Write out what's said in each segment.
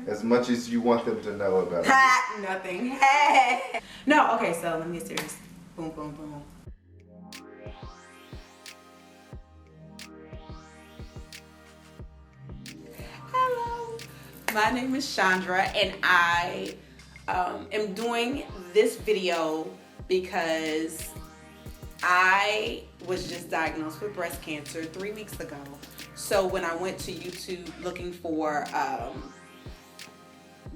as much as you want them to know about it. Ha! Nothing. Hey! No, okay, so let me get serious. Boom, boom, boom. Hello. My name is Chandra, and I am doing this video because I was just diagnosed with breast cancer 3 weeks ago. So when I went to YouTube looking for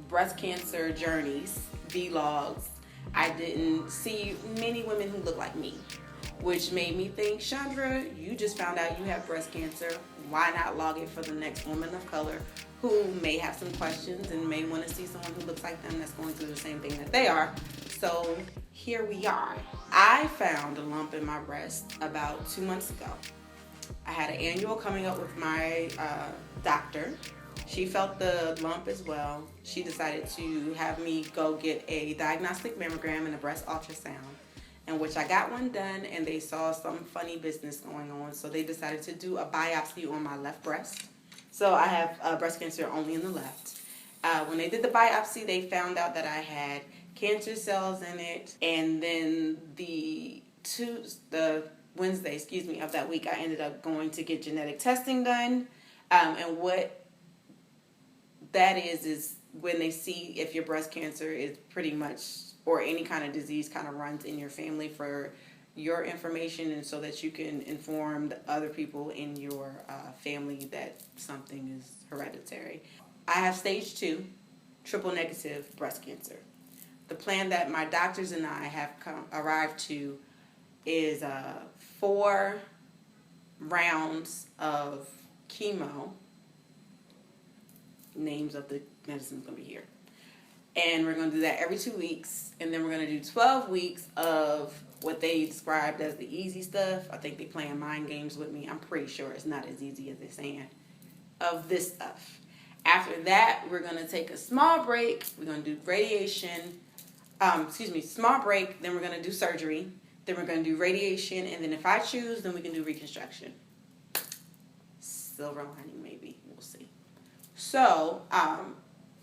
breast cancer journeys, vlogs, I didn't see many women who look like me, which made me think, Chandra, you just found out you have breast cancer. Why not log it for the next woman of color who may have some questions and may want to see someone who looks like them that's going through the same thing that they are. So here we are. I found a lump in my breast about 2 months ago. I had an annual coming up with my doctor. She felt the lump as well. She decided to have me go get a diagnostic mammogram and a breast ultrasound, in which I got one done, and they saw some funny business going on, so they decided to do a biopsy on my left breast. So I have breast cancer only in the left. When they did the biopsy, they found out that I had cancer cells in it, and then the Wednesday, of that week, I ended up going to get genetic testing done, and what that is when they see if your breast cancer is pretty much, or any kind of disease kind of runs in your family, for your information, and so that you can inform the other people in your family that something is hereditary. I have stage 2, triple negative breast cancer. The plan that my doctors and I have arrived to is 4 rounds of chemo. Names of the medicine's going to be here. And we're going to do that every 2 weeks. And then we're going to do 12 weeks of what they described as the easy stuff. I think they're playing mind games with me. I'm pretty sure it's not as easy as they're saying. Of this stuff. After that, we're going to take a small break. We're going to do radiation. Small break. Then we're going to do surgery. Then we're going to do radiation. And then if I choose, then we can do reconstruction. Silver lining, maybe. We'll see. So,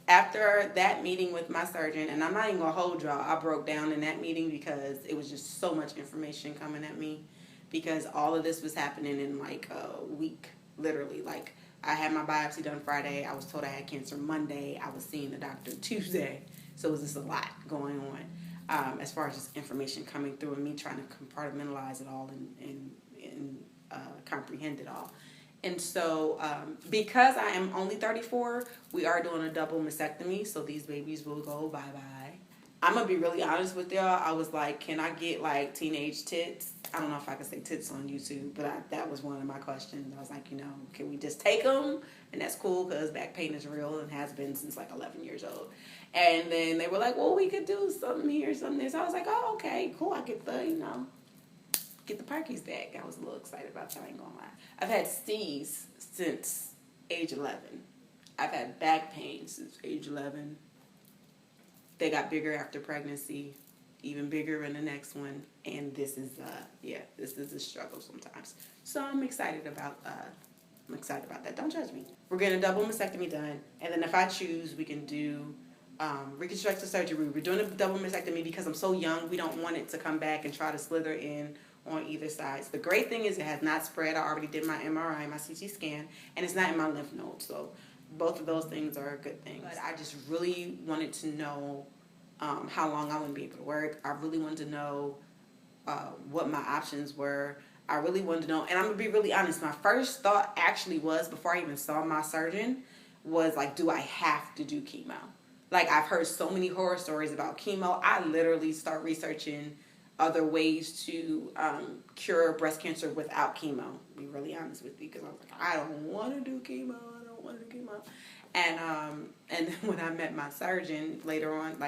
after that meeting with my surgeon, and I'm not even going to hold y'all, I broke down in that meeting because it was just so much information coming at me, because all of this was happening in like a week, literally. Like, I had my biopsy done Friday. I was told I had cancer Monday. I was seeing the doctor Tuesday. So it was just a lot going on as far as just information coming through and me trying to compartmentalize it all and comprehend it all. And so, because I am only 34, we are doing a double mastectomy, so these babies will go bye-bye. I'm going to be really honest with y'all. I was like, can I get, like, teenage tits? I don't know if I can say tits on YouTube, but that was one of my questions. I was like, can we just take them? And that's cool, because back pain is real and has been since, like, 11 years old. And then they were like, well, we could do something here, something there. So I was like, oh, okay, cool. I get the Parkies back. I was a little excited about that, I ain't gonna lie. I've had STEs since age 11. I've had back pain since age 11. They got bigger after pregnancy, even bigger in the next one. And this is a struggle sometimes. So I'm excited about that. Don't judge me. We're getting a double mastectomy done, and then if I choose, we can do reconstructive surgery. We're doing a double mastectomy because I'm so young. We don't want it to come back and try to slither in on either side. The great thing is it has not spread. I already did my MRI, my CT scan, and it's not in my lymph nodes. So both of those things are good things. But I just really wanted to know how long I wouldn't be able to work. I really wanted to know what my options were. I really wanted to know, and I'm going to be really honest, my first thought actually was, before I even saw my surgeon, was like, do I have to do chemo? Like, I've heard so many horror stories about chemo. I literally start researching other ways to cure breast cancer without chemo, to be really honest with you, because I was like, I don't want to do chemo. And then when I met my surgeon later on in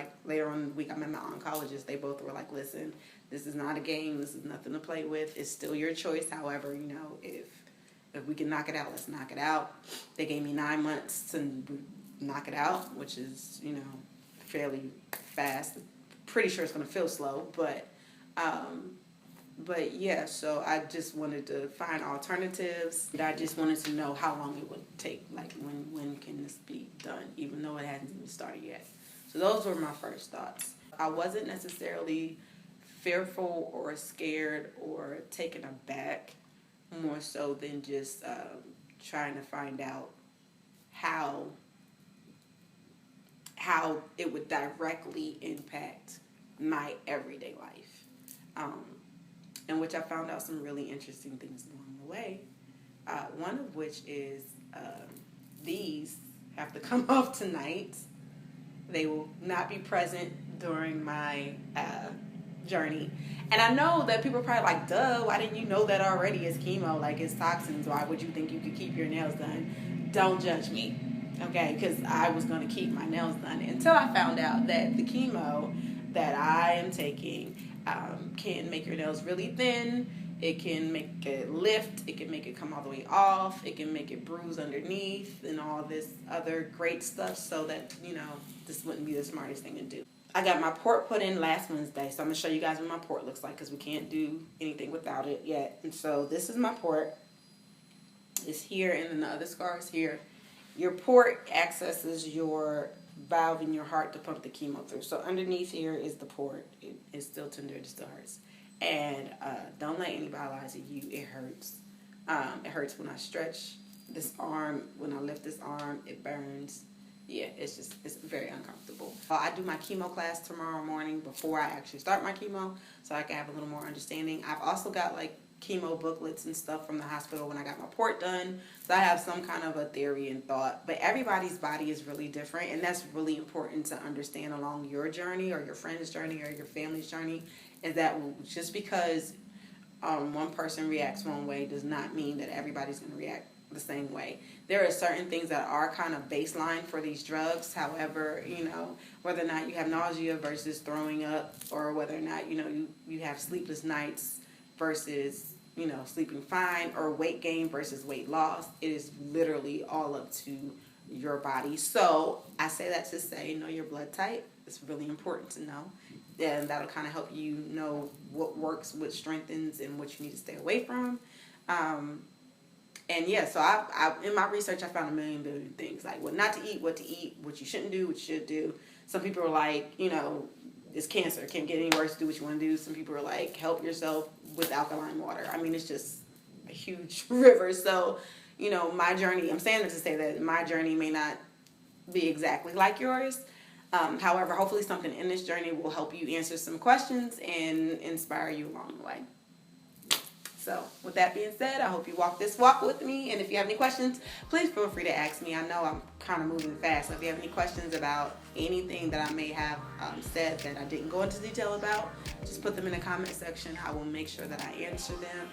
the week, I met my oncologist. They both were like, listen, this is not a game. This is nothing to play with. It's still your choice. However, if we can knock it out, let's knock it out. They gave me 9 months to knock it out, which is, fairly fast. Pretty sure it's going to feel slow, but But yeah, so I just wanted to find alternatives. I just wanted to know how long it would take, like when can this be done, even though it hasn't even started yet. So those were my first thoughts. I wasn't necessarily fearful or scared or taken aback, more so than just trying to find out how it would directly impact my everyday life. In which I found out some really interesting things along the way. One of which is these have to come off tonight. They will not be present during my journey. And I know that people are probably like, duh, why didn't you know that already? It's chemo, like it's toxins. Why would you think you could keep your nails done? Don't judge me, okay? Because I was going to keep my nails done until I found out that the chemo that I am taking can make your nails really thin. It can make it lift. It can make it come all the way off. It can make it bruise underneath and all this other great stuff, so that, this wouldn't be the smartest thing to do. I got my port put in last Wednesday, so I'm going to show you guys what my port looks like because we can't do anything without it yet. And so this is my port. It's here, and then the other scar is here. Your port accesses your valve in your heart to pump the chemo through. So underneath here is the port. It's still tender. It still hurts. And don't let anybody lie to you. It hurts. It hurts when I stretch this arm. When I lift this arm, it burns. Yeah, it's very uncomfortable. I do my chemo class tomorrow morning before I actually start my chemo, so I can have a little more understanding. I've also got like chemo booklets and stuff from the hospital when I got my port done, so I have some kind of a theory and thought. But everybody's body is really different, and that's really important to understand along your journey or your friend's journey or your family's journey, is that just because one person reacts one way does not mean that everybody's going to react the same way. There are certain things that are kind of baseline for these drugs. However, whether or not you have nausea versus throwing up, or whether or not, you have sleepless nights versus, sleeping fine, or weight gain versus weight loss, it is literally all up to your body. So I say that to say, know your blood type. It's really important to know. And that'll kind of help you know what works, what strengthens, and what you need to stay away from. And yeah, so I in my research, I found a million things, like what not to eat, what you shouldn't do, what you should do. Some people are like, it's cancer, it can't get any worse, do what you want to do. Some people are like, help yourself with alkaline water. I mean, it's just a huge river. So, my journey, I'm saying this to say that my journey may not be exactly like yours. However, hopefully something in this journey will help you answer some questions and inspire you along the way. So with that being said, I hope you walk this walk with me. And if you have any questions, please feel free to ask me. I know I'm kind of moving fast. So if you have any questions about anything that I may have said that I didn't go into detail about, just put them in the comment section. I will make sure that I answer them.